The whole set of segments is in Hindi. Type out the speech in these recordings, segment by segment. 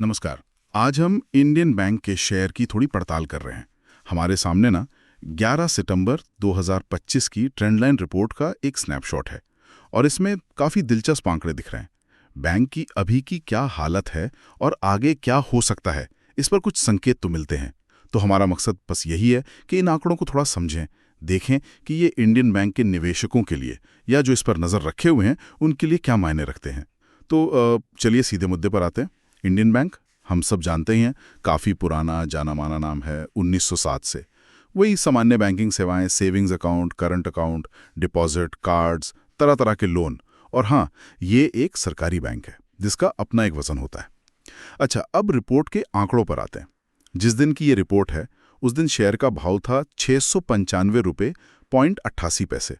नमस्कार। आज हम इंडियन बैंक के शेयर की थोड़ी पड़ताल कर रहे हैं। हमारे सामने ना 11 सितंबर 2025 की ट्रेंड लाइन रिपोर्ट का एक स्नैपशॉट है और इसमें काफ़ी दिलचस्प आंकड़े दिख रहे हैं। बैंक की अभी की क्या हालत है और आगे क्या हो सकता है, इस पर कुछ संकेत तो मिलते हैं। तो हमारा मकसद बस यही है कि इन आंकड़ों को थोड़ा समझें, देखें कि ये इंडियन बैंक के निवेशकों के लिए या जो इस पर नज़र रखे हुए हैं उनके लिए क्या मायने रखते हैं। तो चलिए सीधे मुद्दे पर आते हैं। इंडियन बैंक हम सब जानते ही हैं, काफ़ी पुराना जाना माना नाम है। 1907 से वही सामान्य बैंकिंग सेवाएं, savings account, current account, deposit, cards, तरह तरह के लोन। और हाँ, ये एक सरकारी बैंक है जिसका अपना एक वजन होता है। अच्छा, अब रिपोर्ट के आंकड़ों पर आते हैं। जिस दिन की ये रिपोर्ट है उस दिन शेयर का भाव था 695 रुपये 88 पैसे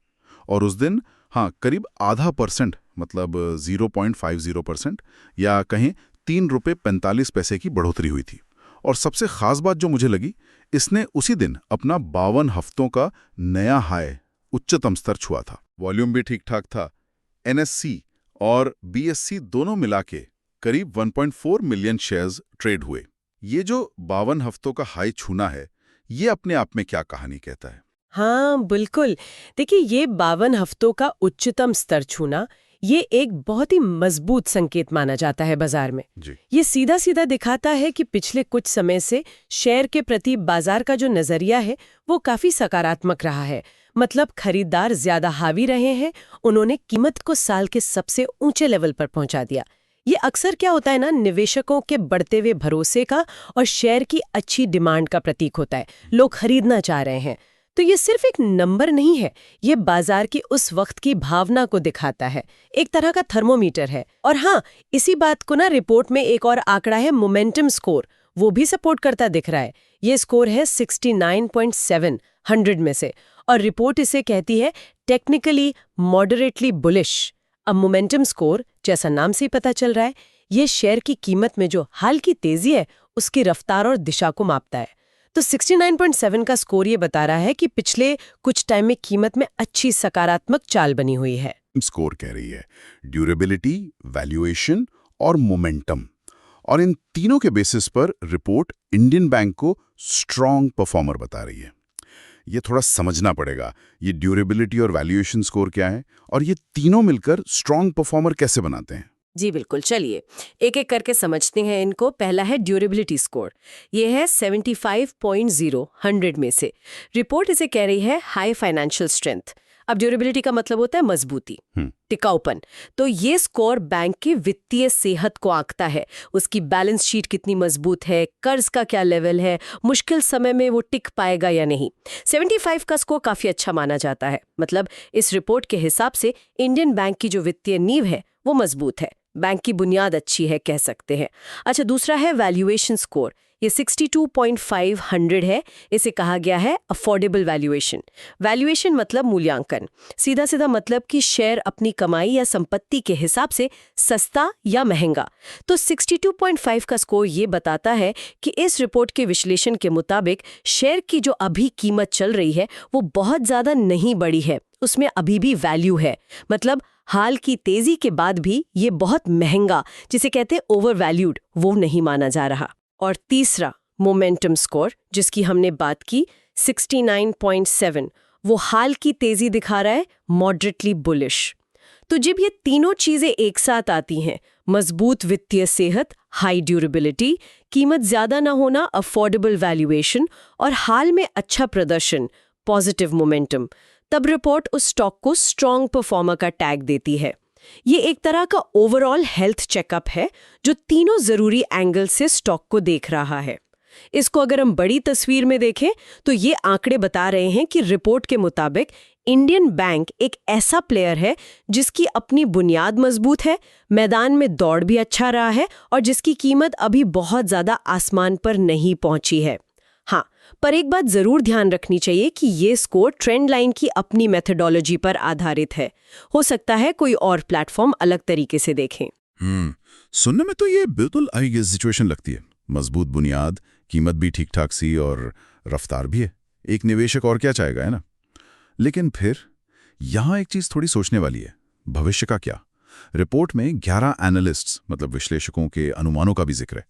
और उस दिन हाँ करीब आधा परसेंट, मतलब 0.50% या कहें 3 रुपये 45 पैसे की बढ़ोतरी हुई थी। और सबसे खास बात जो मुझे लगी, इसने उसी दिन अपना 52 हफ्तों का नया हाई, उच्चतम स्तर छुआ था। वॉल्यूम भी ठीक ठाक था। एनएससी और बीएससी दोनों मिला के करीब 1.4 मिलियन शेयर्स ट्रेड हुए। ये जो 52 हफ्तों का हाई छूना है, ये अपने आप में क्या कहानी कहता है? हाँ, बिल्कुल। देखिए, ये 52 हफ्तों का उच्चतम स्तर छूना, ये एक बहुत ही मजबूत संकेत माना जाता है बाजार में। जी। ये सीधा सीधा दिखाता है कि पिछले कुछ समय से शेयर के प्रति बाजार का जो नजरिया है वो काफी सकारात्मक रहा है। मतलब खरीदार ज्यादा हावी रहे हैं, उन्होंने कीमत को साल के सबसे ऊंचे लेवल पर पहुंचा दिया। ये अक्सर क्या होता है ना, निवेशकों के बढ़ते हुए भरोसे का और शेयर की अच्छी डिमांड का प्रतीक होता है। लोग खरीदना चाह रहे हैं। तो ये सिर्फ एक नंबर नहीं है, ये बाजार की उस वक्त की भावना को दिखाता है, एक तरह का थर्मोमीटर है। और हाँ, इसी बात को ना रिपोर्ट में एक और आंकड़ा है मोमेंटम स्कोर, वो भी सपोर्ट करता दिख रहा है। ये स्कोर है 69.7 100 में से, और रिपोर्ट इसे कहती है टेक्निकली मॉडरेटली बुलिश। अब मोमेंटम स्कोर, जैसा नाम से ही पता चल रहा है, ये शेयर की कीमत में जो हाल की तेजी है उसकी रफ्तार और दिशा को मापता है। तो 69.7 का स्कोर ये बता रहा है कि पिछले कुछ टाइम में कीमत में अच्छी सकारात्मक चाल बनी हुई है। स्कोर कह रही है ड्यूरेबिलिटी, वैल्यूएशन और मोमेंटम, और इन तीनों के बेसिस पर रिपोर्ट इंडियन बैंक को स्ट्रॉन्ग परफॉर्मर बता रही है। ये थोड़ा समझना पड़ेगा, ये ड्यूरेबिलिटी और वैल्यूएशन स्कोर क्या है और ये तीनों मिलकर स्ट्रॉन्ग परफॉर्मर कैसे बनाते हैं। जी बिल्कुल, चलिए एक एक करके समझते हैं इनको। पहला है ड्यूरेबिलिटी स्कोर। ये है 75.0 100 में से। रिपोर्ट इसे कह रही है हाई फाइनेंशियल स्ट्रेंथ। अब ड्यूरेबिलिटी का मतलब होता है मजबूती, टिकाऊपन। तो ये स्कोर बैंक की वित्तीय सेहत को आंकता है। उसकी बैलेंस शीट कितनी मजबूत है, कर्ज का क्या लेवल है, मुश्किल समय में वो टिक पाएगा या नहीं। 75 का स्कोर काफी अच्छा माना जाता है। मतलब इस रिपोर्ट के हिसाब से इंडियन बैंक की जो वित्तीय नींव है वो मजबूत है, बैंक की बुनियाद अच्छी है, कह सकते हैं। अच्छा, दूसरा है वैल्यूएशन स्कोर। ये 62.5 100 है। इसे कहा गया है अफोर्डेबल वैल्यूएशन। वैल्यूएशन मतलब मूल्यांकन, सीधा सीधा मतलब कि शेयर अपनी कमाई या संपत्ति के हिसाब से सस्ता या महंगा। तो 62.5 का स्कोर ये बताता है कि इस रिपोर्ट के विश्लेषण के मुताबिक शेयर की जो अभी कीमत चल रही है वो बहुत ज्यादा नहीं बढ़ी है, उसमें अभी भी वैल्यू है। मतलब हाल की तेजी के बाद भी ये बहुत महंगा, जिसे कहते हैं ओवर वैल्यूड, वो नहीं माना जा रहा। और तीसरा मोमेंटम स्कोर, जिसकी हमने बात की, 69.7, वो हाल की तेजी दिखा रहा है मॉडरेटली बुलिश। तो जब ये तीनों चीजें एक साथ आती हैं, मजबूत वित्तीय सेहत, हाई ड्यूरेबिलिटी, कीमत ज्यादा ना होना, अफोर्डेबल वैल्यूएशन और हाल में अच्छा प्रदर्शन, पॉजिटिव मोमेंटम, तब रिपोर्ट उस स्टॉक को स्ट्रॉन्ग परफॉर्मर का टैग देती है। ये एक तरह का ओवरऑल हेल्थ चेकअप है जो तीनों जरूरी एंगल से स्टॉक को देख रहा है। इसको अगर हम बड़ी तस्वीर में देखें तो ये आंकड़े बता रहे हैं कि रिपोर्ट के मुताबिक इंडियन बैंक एक ऐसा प्लेयर है जिसकी अपनी बुनियाद मजबूत है, मैदान में दौड़ भी अच्छा रहा है और जिसकी कीमत अभी बहुत ज्यादा आसमान पर नहीं पहुंची है। हाँ, पर एक बात जरूर ध्यान रखनी चाहिए कि ये स्कोर ट्रेंड लाइन की अपनी मेथोडोलॉजी पर आधारित है। हो सकता है कोई और प्लेटफॉर्म अलग तरीके से देखें। सुनने में तो ये बिल्कुल आई सिचुएशन लगती है। मजबूत बुनियाद, कीमत भी ठीक ठाक सी और रफ्तार भी है। एक निवेशक और क्या चाहेगा, है ना? लेकिन फिर यहाँ एक चीज थोड़ी सोचने वाली है, भविष्य का क्या? रिपोर्ट में 11 एनालिस्ट्स मतलब विश्लेषकों के अनुमानों का भी जिक्र है।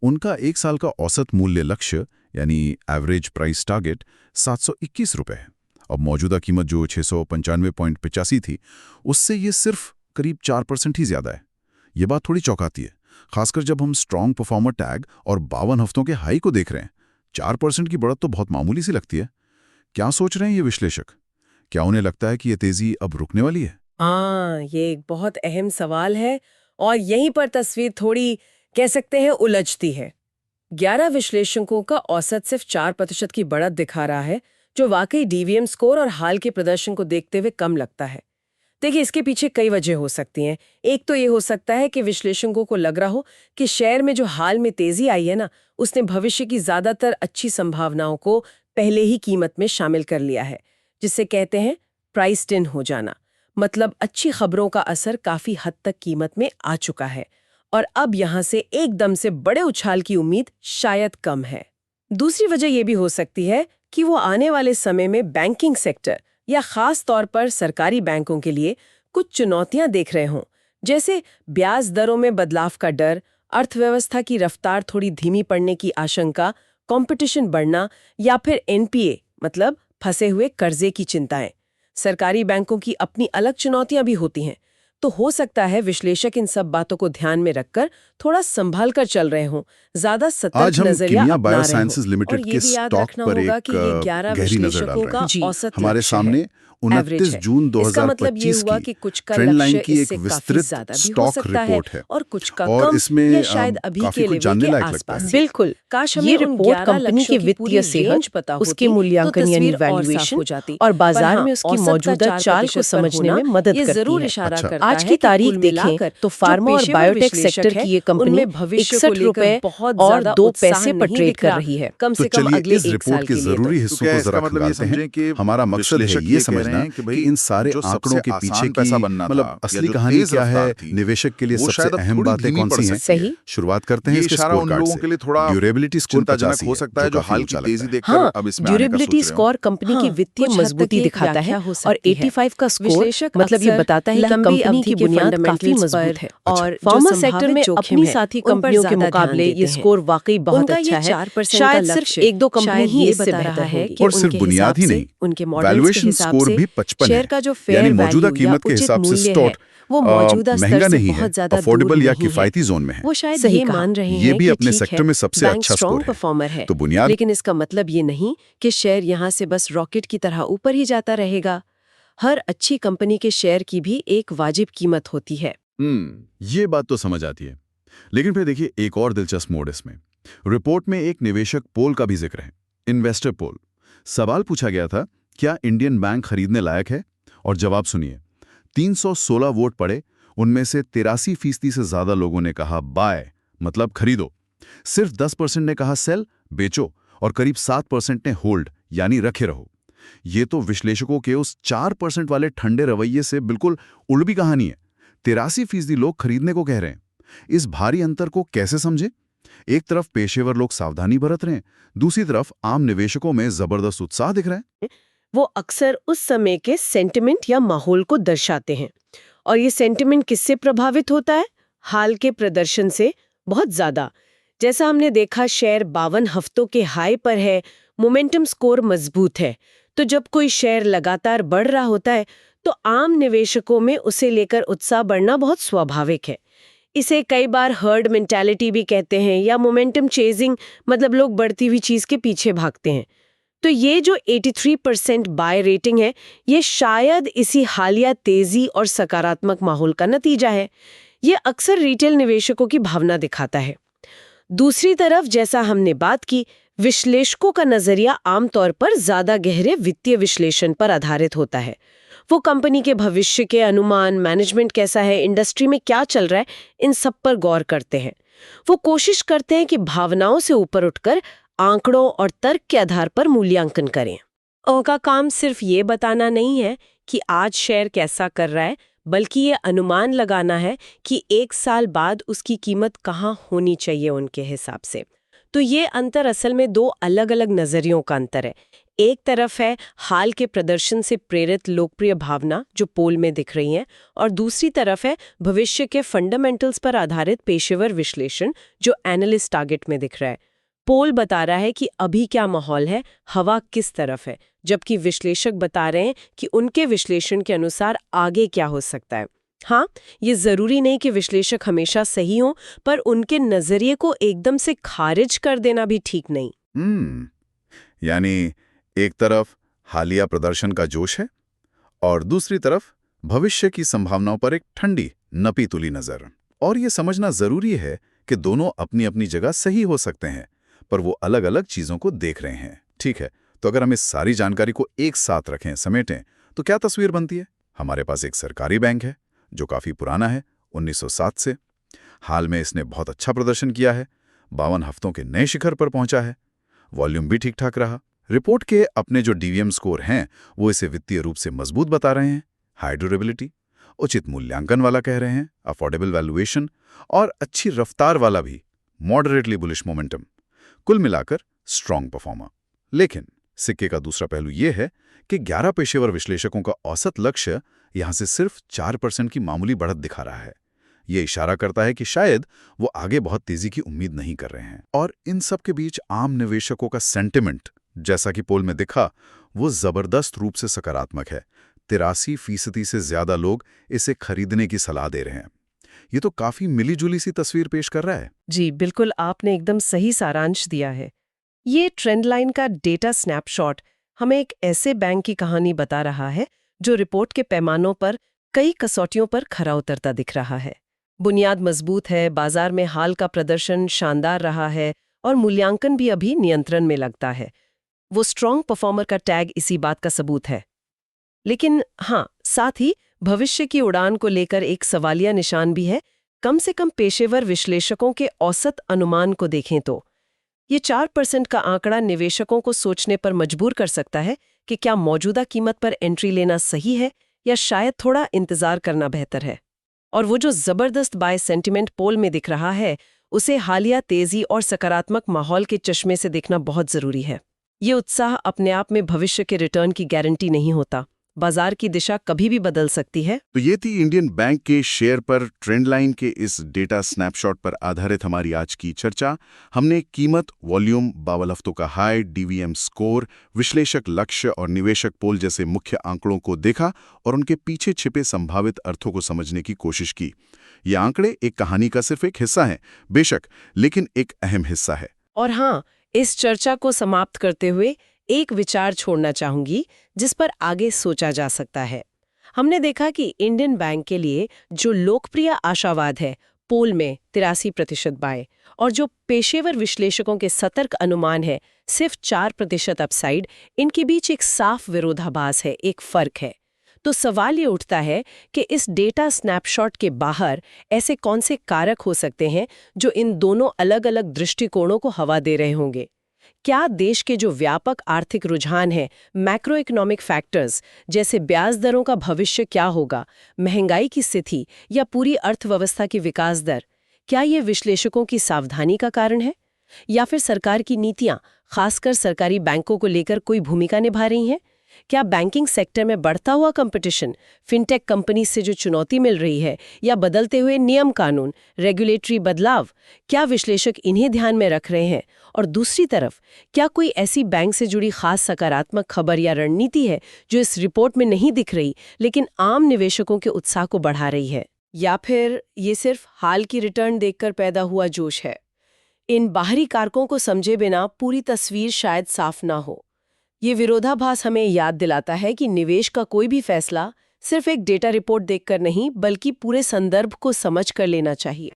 उनका 1 साल का औसत मूल्य लक्ष्य यानी एवरेज प्राइस टारगेट 721 रुपए है और मौजूदा कीमत जो 695.85 थी उससे ये सिर्फ करीब 4% ही ज्यादा है। ये बात थोड़ी चौंकाती है, खासकर जब हम स्ट्रॉन्ग परफॉर्मर टैग और 52 हफ्तों के हाई को देख रहे हैं। 4% की बढ़त तो बहुत मामूली सी लगती है। क्या सोच रहे हैं ये विश्लेषक? क्या उन्हें लगता है कि ये तेजी अब रुकने वाली है? हाँ, ये एक बहुत अहम सवाल है और यहीं पर तस्वीर थोड़ी कह सकते हैं उलझती है। 11 विश्लेषकों का औसत सिर्फ 4% की बढ़त दिखा रहा है, जो वाकई डीवीएम स्कोर और हाल के प्रदर्शन को देखते हुए कम लगता है। देखिए, इसके पीछे कई वजह हो सकती हैं। एक तो ये हो सकता है कि विश्लेषकों को लग रहा हो कि शेयर में जो हाल में तेजी आई है ना, उसने भविष्य की ज्यादातर अच्छी संभावनाओं को पहले ही कीमत में शामिल कर लिया है, जिसे कहते हैं प्राइस्ड इन हो जाना। मतलब अच्छी खबरों का असर काफी हद तक कीमत में आ चुका है और अब यहां से एकदम से बड़े उछाल की उम्मीद शायद कम है। दूसरी वजह यह भी हो सकती है कि वो आने वाले समय में बैंकिंग सेक्टर या खास तौर पर सरकारी बैंकों के लिए कुछ चुनौतियां देख रहे हों, जैसे ब्याज दरों में बदलाव का डर, अर्थव्यवस्था की रफ्तार थोड़ी धीमी पड़ने की आशंका, कंपटीशन बढ़ना या फिर एनपीए मतलब फंसे हुए कर्जे की चिंताएं। सरकारी बैंकों की अपनी अलग चुनौतियां भी होती हैं, तो हो सकता है विश्लेषक इन सब बातों को ध्यान में रखकर थोड़ा संभाल कर चल रहे हों, ज्यादा सतर्क नजरिया अपना रहे हों। लिमिटेड के स्टॉक पर एक गहरी नजर डाल रहे हैं। औसत हमारे सामने 29 जून 2025 की ट्रेंड लाइन की एक विस्तृत स्टॉक रिपोर्ट है और कुछ का और कम इसमें या शायद अभी काफी के कुछ लेवल जानने के लायक लगता आसपास। है। बिल्कुल, काश हमें ये उन रिपोर्ट 11 कंपनी लक्ष्यों की की पूरी वित्तीय सेहत, रेंज पता होती, उसके मूल्यांकन तो यानी तस्वीर और साफ वैल्यूएशन हो जाती। और पर बाजार हाँ, में उसकी औसत का मौजूदा चाल 4% को पर समझने होना, में मदद ये करती जरूर है। इशारा अच्छा। करता आज है की कि तारीख कुल देखें मिलाकर तो जो फार्मा और पेशेवर बायोटेक विश्लेषक सेक्टर है, की ये कंपनी उनमें भविष्य को 61 लेकर रुपए बहुत और ज्यादा 2 उत्साह पैसे पर नहीं ट्रेड दिख कर रहा, रही है। कम तो से कम चलिए अगले इस 1 रिपोर्ट साल के के लिए तो। जरूरी हिस्सों को जरा खंगालते हैं। हमारा मकसद है ये समझना कि इन सारे आंकड़ों के पीछे की मतलब असली कहानी क्या है, निवेशक के लिए सबसे अहम बातें कौन सी हैं। सही। शुरुआत करते हैं इसके स्कोर कार्ड से। ड्यूरेबिलिटी स्कोर 85 है, जो काफी ऊंचा लगता है। हाँ, ड्यूरेबिलिटी स्कोर कंपनी की वित्तीय कुछ हद तक मजबूती ये दिखाता व्याख्या है हो और सकती है। 85 का स्कोर विश्लेषक मतलब ये अक्सर बताता है कि लंबी कंपनी अवधि की के बुनियाद काफी fundamentals मजबूत पर है। और जो फार्मा सेक्टर संभावित में जोखिम अपनी है, साथी उन पर कंपनियों के ज्यादा मुकाबले ध्यान ये देते हैं। स्कोर वाकई बहुत उनका ये अच्छा है। 4% शायद का सिर्फ लक्ष्य, एक दो कंपनी शायद ही ये इससे बता बेहतर रहा है होंगी। कि और सिर्फ उनके बुनियाद ही हिसाब से, नहीं, उनके मॉडल्स के वैल्यूएशन हिसाब स्कोर से भी 55 शेयर है, का जो यानी फेयर मौजूदा वैल्यू या कीमत के उचित हिसाब से मूल्य है, स्टॉक वो मौजूदा स्तर महंगा से नहीं है, बहुत ज्यादा दूर अफोर्डेबल या नहीं है। किफायती जोन में है। वो शायद सही ये कहा। मान रहे ये हैं भी कि अपने ठीक सेक्टर है, में सबसे बैंक अच्छा स्ट्रॉन्ग स्कोर है। परफॉर्मर है, तो बुनियाद लेकिन इसका मतलब ये नहीं कि शेयर यहाँ से बस रॉकेट की तरह ऊपर ही जाता रहेगा। हर अच्छी कंपनी के शेयर की भी एक वाजिब कीमत होती है। ये बात तो समझ आती है। लेकिन फिर देखिए एक और दिलचस्प मोड़ इसमें। रिपोर्ट में एक निवेशक पोल का भी जिक्र है, इन्वेस्टर पोल। सवाल पूछा गया था, क्या इंडियन बैंक खरीदने लायक है? और जवाब सुनिए, 316 वोट पड़े, उनमें से 83% से ज्यादा लोगों ने कहा बाय मतलब खरीदो। सिर्फ 10% ने कहा सेल बेचो और करीब 7% ने होल्ड यानी रखे रहो। ये तो विश्लेषकों के उस 4% वाले ठंडे रवैये से बिल्कुल उल्टी कहानी है। 83% लोग खरीदने को कह रहे हैं। इस भारी अंतर को कैसे समझे? एक तरफ पेशेवर लोग सावधानी बरत रहे हैं, दूसरी तरफ आम निवेशकों में जबरदस्त उत्साह दिख रहा है। वो अक्सर उस समय के सेंटिमेंट या माहौल को दर्शाते हैं। और ये सेंटिमेंट किससे प्रभावित होता है? हाल के प्रदर्शन से बहुत ज्यादा। जैसा हमने देखा, शेयर 52 हफ्तों के हाई पर है, मोमेंटम स्कोर मजबूत है। तो जब कोई शेयर लगातार बढ़ रहा होता है तो आम निवेशकों में उसे लेकर उत्साह बढ़ना बहुत स्वाभाविक है। इसे कई बार हर्ड मेंटालिटी भी कहते हैं या मोमेंटम चेजिंग, मतलब लोग बढ़ती हुई चीज के पीछे भागते हैं। तो ये जो 83% बाय रेटिंग है, ये शायद इसी हालिया तेजी और सकारात्मक माहौल का नतीजा है। ये अक्सर रिटेल निवेशकों की भावना दिखाता है। दूसरी तरफ, जैसा हमने बात की, विश्लेषकों का नजरिया आमतौर पर ज्यादा गहरे वित्तीय विश्लेषण पर आधारित होता है। वो कंपनी के भविष्य के अनुमान, मैनेजमेंट कैसा है, इंडस्ट्री में क्या चल रहा है, इन सब पर गौर करते हैं। वो कोशिश करते हैं कि भावनाओं से ऊपर उठकर आंकड़ों और तर्क के आधार पर मूल्यांकन करें। उनका काम सिर्फ ये बताना नहीं है कि आज शेयर कैसा कर रहा है, बल्कि ये अनुमान लगाना है कि 1 साल बाद उसकी कीमत कहाँ होनी चाहिए उनके हिसाब से। तो ये अंतर असल में 2 अलग अलग नजरियों का अंतर है। एक तरफ है हाल के प्रदर्शन से प्रेरित लोकप्रिय भावना जो पोल में दिख रही है, और दूसरी तरफ है भविष्य के फंडामेंटल्स पर आधारित पेशेवर विश्लेषण जो एनालिस्ट टारगेट में दिख रहा है। पोल बता रहा है कि अभी क्या माहौल है, हवा किस तरफ है, जबकि विश्लेषक बता रहे हैं कि उनके विश्लेषण के अनुसार आगे क्या हो सकता है। हाँ, ये जरूरी नहीं कि विश्लेषक हमेशा सही हो, पर उनके नजरिए को एकदम से खारिज कर देना भी ठीक नहीं। यानी एक तरफ हालिया प्रदर्शन का जोश है और दूसरी तरफ भविष्य की संभावनाओं पर एक ठंडी नपी तुली नजर। और ये समझना जरूरी है कि दोनों अपनी अपनी जगह सही हो सकते हैं, पर वो अलग अलग चीजों को देख रहे हैं। ठीक है, तो अगर हम इस सारी जानकारी को एक साथ रखें, समेटें, तो क्या तस्वीर बनती है? हमारे पास एक सरकारी बैंक है जो काफी पुराना है, 1907 से। हाल में इसने बहुत अच्छा प्रदर्शन किया है, 52 हफ्तों के नए शिखर पर पहुंचा है। वॉल्यूम भी ठीक ठाक रहा। रिपोर्ट के अपने जो डीवीएम स्कोर हैं वो इसे वित्तीय रूप से मजबूत बता रहे हैं, हाई ड्यूरेबिलिटी, उचित मूल्यांकन वाला कह रहे हैं, अफोर्डेबल वैल्यूएशन और अच्छी रफ्तार वाला भी, मॉडरेटली बुलिश मोमेंटम। कुल मिलाकर स्ट्रॉन्ग परफॉर्मर। लेकिन सिक्के का दूसरा पहलू यह है कि 11 पेशेवर विश्लेषकों का औसत लक्ष्य यहां से सिर्फ 4% की मामूली बढ़त दिखा रहा है। ये इशारा करता है कि शायद वो आगे बहुत तेजी की उम्मीद नहीं कर रहे हैं। और इन सब के बीच आम निवेशकों का सेंटिमेंट, जैसा कि पोल में दिखा, वो जबरदस्त रूप से सकारात्मक है। 83% से ज्यादा लोग इसे खरीदने की सलाह दे रहे हैं। ये तो काफी मिलीजुली सी तस्वीर पेश कर रहा है। जी बिल्कुल, आपने एकदम सही सारांश दिया है। ये ट्रेंड लाइन का डेटा स्नैपशॉट हमें एक ऐसे बैंक की कहानी बता रहा है जो रिपोर्ट के पैमानों पर कई कसौटियों पर खरा उतरता दिख रहा है। बुनियाद मजबूत है, बाजार में हाल का प्रदर्शन शानदार रहा है और मूल्यांकन भी अभी नियंत्रण में लगता है। वो स्ट्रॉन्ग परफॉर्मर का टैग इसी बात का सबूत है। लेकिन हाँ, साथ ही भविष्य की उड़ान को लेकर एक सवालिया निशान भी है। कम से कम पेशेवर विश्लेषकों के औसत अनुमान को देखें तो ये 4% का आंकड़ा निवेशकों को सोचने पर मजबूर कर सकता है कि क्या मौजूदा कीमत पर एंट्री लेना सही है या शायद थोड़ा इंतजार करना बेहतर है। और वो जो जबरदस्त बाय सेंटिमेंट पोल में दिख रहा है, उसे हालिया तेजी और सकारात्मक माहौल के चश्मे से देखना बहुत जरूरी है। ये उत्साह अपने आप में भविष्य के रिटर्न की गारंटी नहीं होता। बाजार की दिशा कभी भी बदल सकती है। तो ये थी इंडियन बैंक के शेयर पर ट्रेंड लाइन के इस डेटा स्नैपशॉट पर आधारित हमारी आज की चर्चा। हमने कीमत, वॉल्यूम, 52 हफ्तों का हाई, डीवीएम स्कोर, विश्लेषक लक्ष्य और निवेशक पोल जैसे मुख्य आंकड़ों को देखा और उनके पीछे छिपे संभावित अर्थों को समझने की कोशिश की। ये आंकड़े एक कहानी का सिर्फ एक हिस्सा हैं, बेशक, लेकिन एक अहम हिस्सा है। और हाँ, इस चर्चा को समाप्त करते हुए एक विचार छोड़ना चाहूंगी जिस पर आगे सोचा जा सकता है। हमने देखा कि इंडियन बैंक के लिए जो लोकप्रिय आशावाद है, पोल में 83% बाय, और जो पेशेवर विश्लेषकों के सतर्क अनुमान है सिर्फ 4% अपसाइड, इनके बीच एक साफ विरोधाभास है, एक फर्क है। तो सवाल ये उठता है कि इस डेटा स्नैपशॉट के बाहर ऐसे कौन से कारक हो सकते हैं जो इन दोनों अलग-अलग दृष्टिकोणों को हवा दे रहे होंगे। क्या देश के जो व्यापक आर्थिक रुझान हैं, मैक्रो इकोनॉमिक फैक्टर्स जैसे ब्याज दरों का भविष्य क्या होगा, महंगाई की स्थिति या पूरी अर्थव्यवस्था की विकास दर, क्या ये विश्लेषकों की सावधानी का कारण है? या फिर सरकार की नीतियां, खासकर सरकारी बैंकों को लेकर कोई भूमिका निभा रही हैं? क्या बैंकिंग सेक्टर में बढ़ता हुआ कंपटीशन, फिनटेक कंपनी से जो चुनौती मिल रही है, या बदलते हुए नियम कानून, रेगुलेटरी बदलाव, क्या विश्लेषक इन्हें ध्यान में रख रहे हैं? और दूसरी तरफ, क्या कोई ऐसी बैंक से जुड़ी खास सकारात्मक खबर या रणनीति है जो इस रिपोर्ट में नहीं दिख रही लेकिन आम निवेशकों के उत्साह को बढ़ा रही है? या फिर ये सिर्फ हाल की रिटर्न देखकर पैदा हुआ जोश है? इन बाहरी कारकों को समझे बिना पूरी तस्वीर शायद साफ ना हो। ये विरोधाभास हमें याद दिलाता है कि निवेश का कोई भी फैसला सिर्फ एक डेटा रिपोर्ट देखकर नहीं, बल्कि पूरे संदर्भ को समझ कर लेना चाहिए।